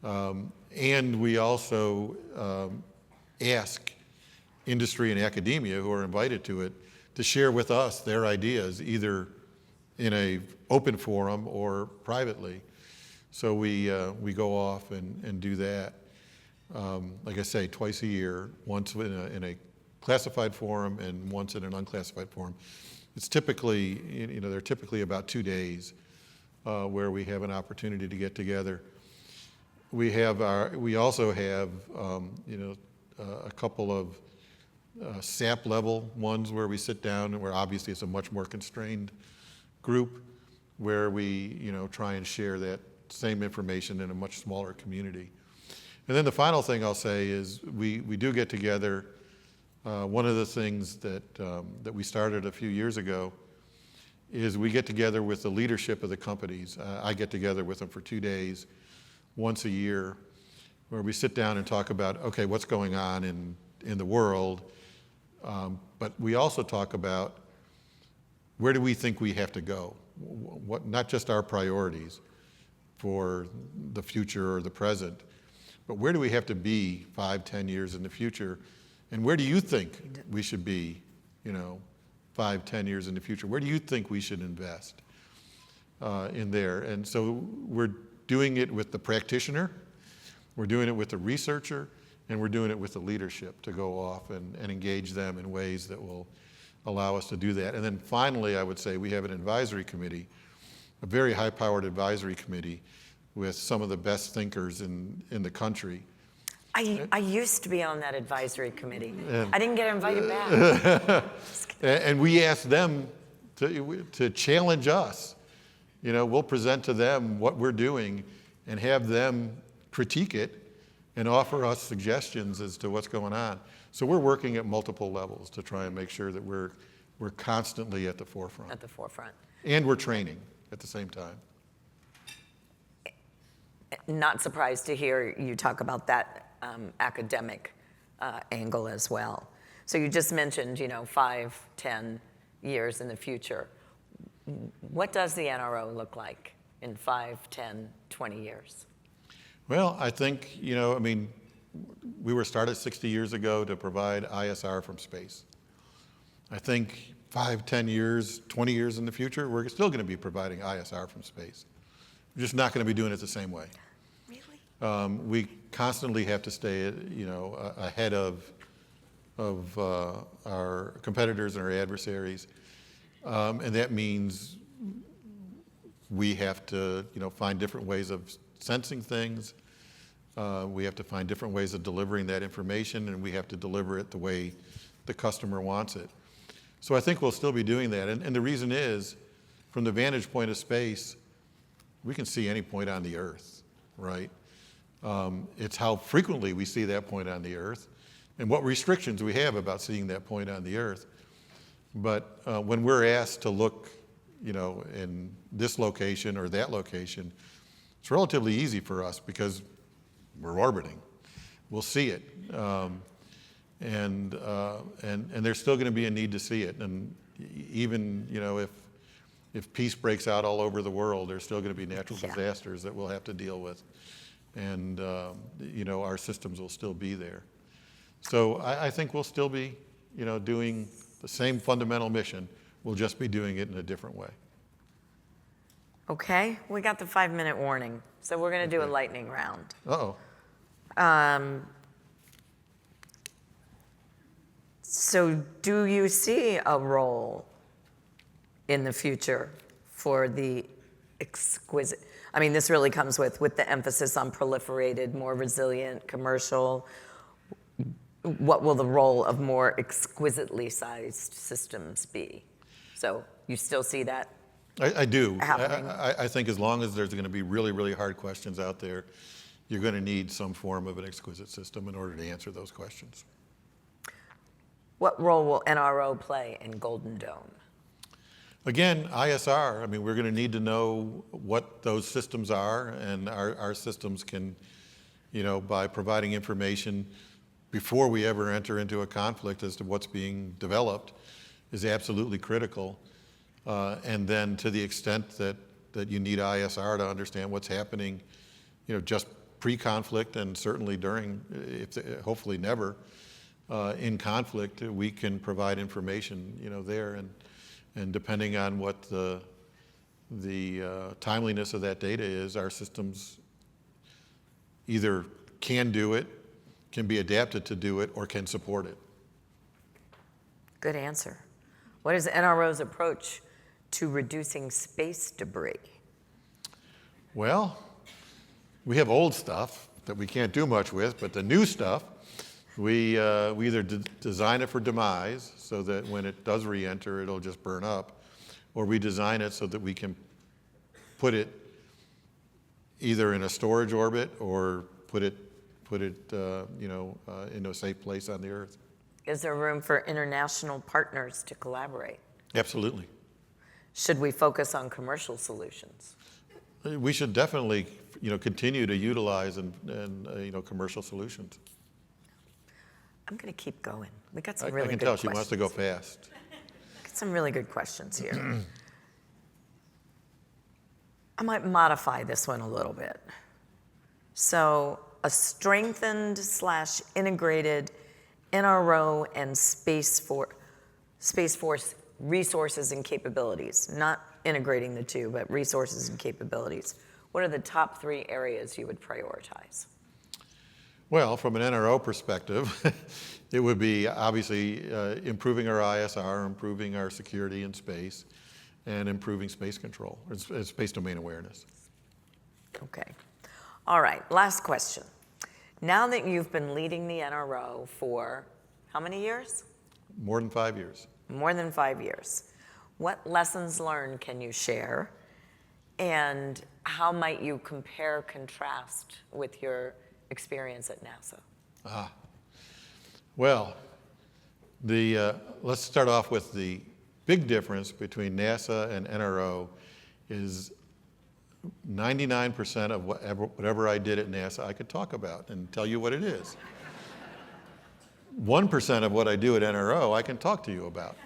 And we also ask industry and academia who are invited to it to share with us their ideas, either in a open forum or privately. So we go off and do that. Like I say, twice a year, once in a classified forum and once in an unclassified forum. It's typically, they're typically about 2 days where we have an opportunity to get together. We also have a couple of SAP level ones where we sit down, and where obviously it's a much more constrained group, where we try and share that same information in a much smaller community. And then the final thing I'll say is we do get together. One of the things that we started a few years ago is we get together with the leadership of the companies. I get together with them for 2 days, once a year, where we sit down and talk about, okay, what's going on in the world, but we also talk about where do we think we have to go, what not just our priorities for the future or the present, but where do we have to be 5-10 years in the future, and where do you think we should be, 5-10 years in the future? Where do you think we should invest in there? And so we're doing it with the practitioner, we're doing it with the researcher, and we're doing it with the leadership to go off and engage them in ways that will allow us to do that. And then finally, I would say we have an advisory committee, a very high-powered advisory committee with some of the best thinkers in the country. I used to be on that advisory committee. I didn't get invited back. And we ask them to challenge us. We'll present to them what we're doing and have them critique it and offer us suggestions as to what's going on. So we're working at multiple levels to try and make sure that we're constantly at the forefront. At the forefront. And we're training at the same time. Not surprised to hear you talk about that academic angle as well. So you just mentioned, 5-10 years in the future. What does the NRO look like in 5, 10, 20 years? Well, I think, we were started 60 years ago to provide ISR from space. I think 5, 10 years, 20 years in the future, we're still going to be providing ISR from space. We're just not going to be doing it the same way. Really? We constantly have to stay, ahead of our competitors and our adversaries, and that means we have to, find different ways of sensing things. We have to find different ways of delivering that information, and we have to deliver it the way the customer wants it. So I think we'll still be doing that, and the reason is, from the vantage point of space, we can see any point on the Earth, right? It's how frequently we see that point on the Earth and what restrictions we have about seeing that point on the Earth. But when we're asked to look, in this location or that location, it's relatively easy for us because we're orbiting. We'll see it. And there's still going to be a need to see it. And even, if peace breaks out all over the world, there's still going to be natural disasters that we'll have to deal with. And, our systems will still be there. So I think we'll still be, doing the same fundamental mission. We'll just be doing it in a different way. Okay, we got the 5-minute warning. So we're going to do a lightning round. So do you see a role in the future for the exquisite? I mean, this really comes with the emphasis on proliferated, more resilient, commercial. What will the role of more exquisitely sized systems be? So you still see that? I do. Happening. I think as long as there's going to be really, really hard questions out there, you're going to need some form of an exquisite system in order to answer those questions. What role will NRO play in Golden Dome? Again, ISR, I mean, we're going to need to know what those systems are, and our systems can, by providing information before we ever enter into a conflict as to what's being developed is absolutely critical. And then to the extent that you need ISR to understand what's happening, just pre-conflict and certainly during, hopefully never, in conflict, we can provide information, there. And depending on what the timeliness of that data is, our systems either can do it, can be adapted to do it, or can support it. Good answer. What is NRO's approach to reducing space debris? Well, we have old stuff that we can't do much with, but the new stuff, we either design it for demise so that when it does re-enter, it'll just burn up, or we design it so that we can put it either in a storage orbit or put it in a safe place on the Earth. Is there room for international partners to collaborate? Absolutely. Should we focus on commercial solutions? We should definitely, continue to utilize and commercial solutions. I'm going to keep going. We got some really I can good tell questions. she wants to go fast. Got some really good questions here. I might modify this one a little bit. So, a strengthened / integrated NRO and Space Force resources and capabilities, not integrating the two, but resources and capabilities. What are the top 3 areas you would prioritize? Well, from an NRO perspective, it would be obviously improving our ISR, improving our security in space, and improving space control, or space domain awareness. Okay. All right, last question. Now that you've been leading the NRO for how many years? More than 5 years. More than 5 years. What lessons learned can you share? And how might you compare, contrast with your experience at NASA? Well, let's start off with the big difference between NASA and NRO is 99% of whatever I did at NASA I could talk about and tell you what it is. 1% of what I do at NRO I can talk to you about.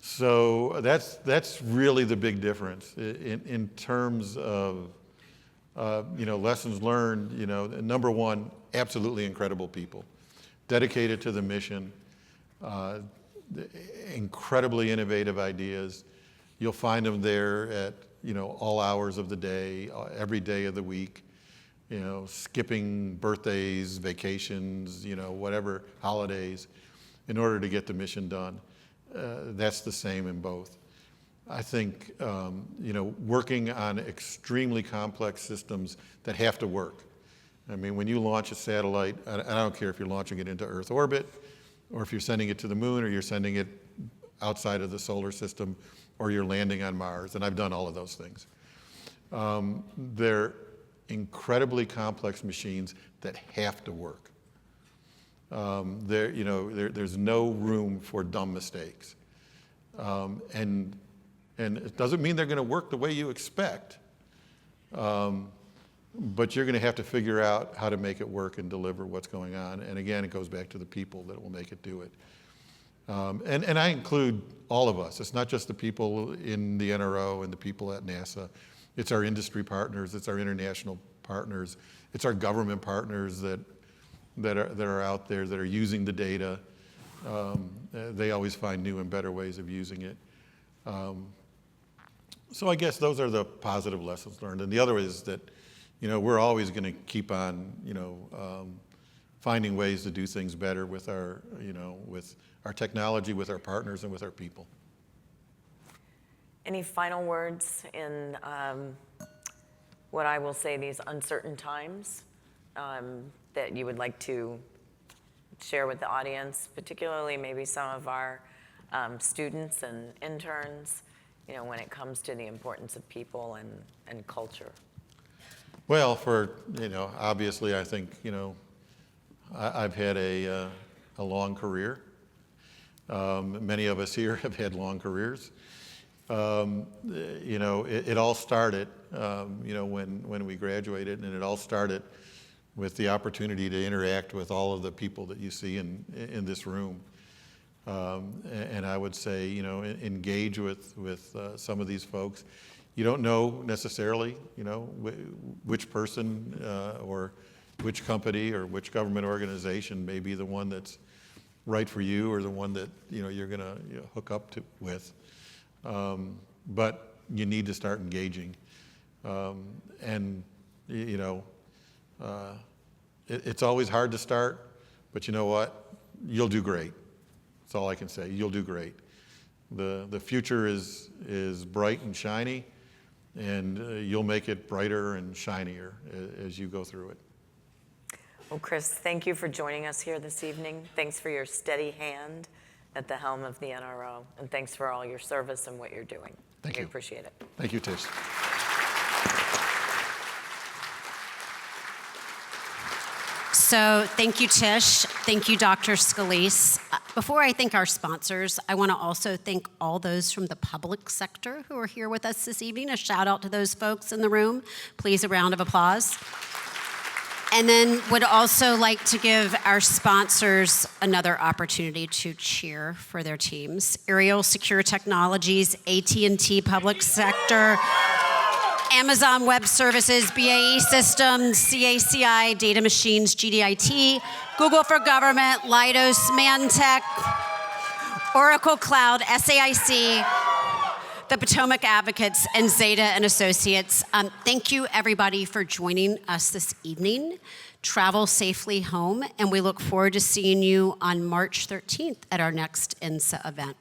So that's really the big difference in terms of lessons learned. Number one, absolutely incredible people, dedicated to the mission, incredibly innovative ideas. You'll find them there at all hours of the day, every day of the week. Skipping birthdays, vacations, whatever, holidays, in order to get the mission done. That's the same in both. I think, working on extremely complex systems that have to work. I mean, when you launch a satellite, I don't care if you're launching it into Earth orbit, or if you're sending it to the moon, or you're sending it outside of the solar system, or you're landing on Mars, and I've done all of those things. They're incredibly complex machines that have to work. There's no room for dumb mistakes. And it doesn't mean they're going to work the way you expect, but you're going to have to figure out how to make it work and deliver what's going on. And again, it goes back to the people that will make it do it. And I include all of us. It's not just the people in the NRO and the people at NASA. It's our industry partners. It's our international partners. It's our government partners that are out there that are using the data. They always find new and better ways of using it. So I guess those are the positive lessons learned. And the other is that, we're always going to keep on, finding ways to do things better with our, with our technology, with our partners, and with our people. Any final words in what I will say these uncertain times that you would like to share with the audience, particularly maybe some of our students and interns, when it comes to the importance of people and culture? Well, obviously, I think, I've had a long career. Many of us here have had long careers. It all started, when we graduated, and it all started with the opportunity to interact with all of the people that you see in this room. And I would say, engage with some of these folks. You don't know necessarily, which person or which company or which government organization may be the one that's right for you or the one that, you're going to hook up with. But you need to start engaging. It's always hard to start, but you know what? You'll do great. That's all I can say. You'll do great. The future is bright and shiny, and you'll make it brighter and shinier as you go through it. Well, Chris, thank you for joining us here this evening. Thanks for your steady hand at the helm of the NRO, and thanks for all your service and what you're doing. Thank you. We appreciate it. Thank you, Tish. So thank you, Tish. Thank you, Dr. Scolese. Before I thank our sponsors, I want to also thank all those from the public sector who are here with us this evening. A shout out to those folks in the room. Please, a round of applause. And then would also like to give our sponsors another opportunity to cheer for their teams. Aerial Secure Technologies, AT&T Public Sector, Amazon Web Services, BAE Systems, CACI, Data Machines, GDIT, Google for Government, Leidos, Mantech, Oracle Cloud, SAIC, the Potomac Advocates, and Zeta and Associates. Thank you, everybody, for joining us this evening. Travel safely home, and we look forward to seeing you on March 13th at our next INSA event.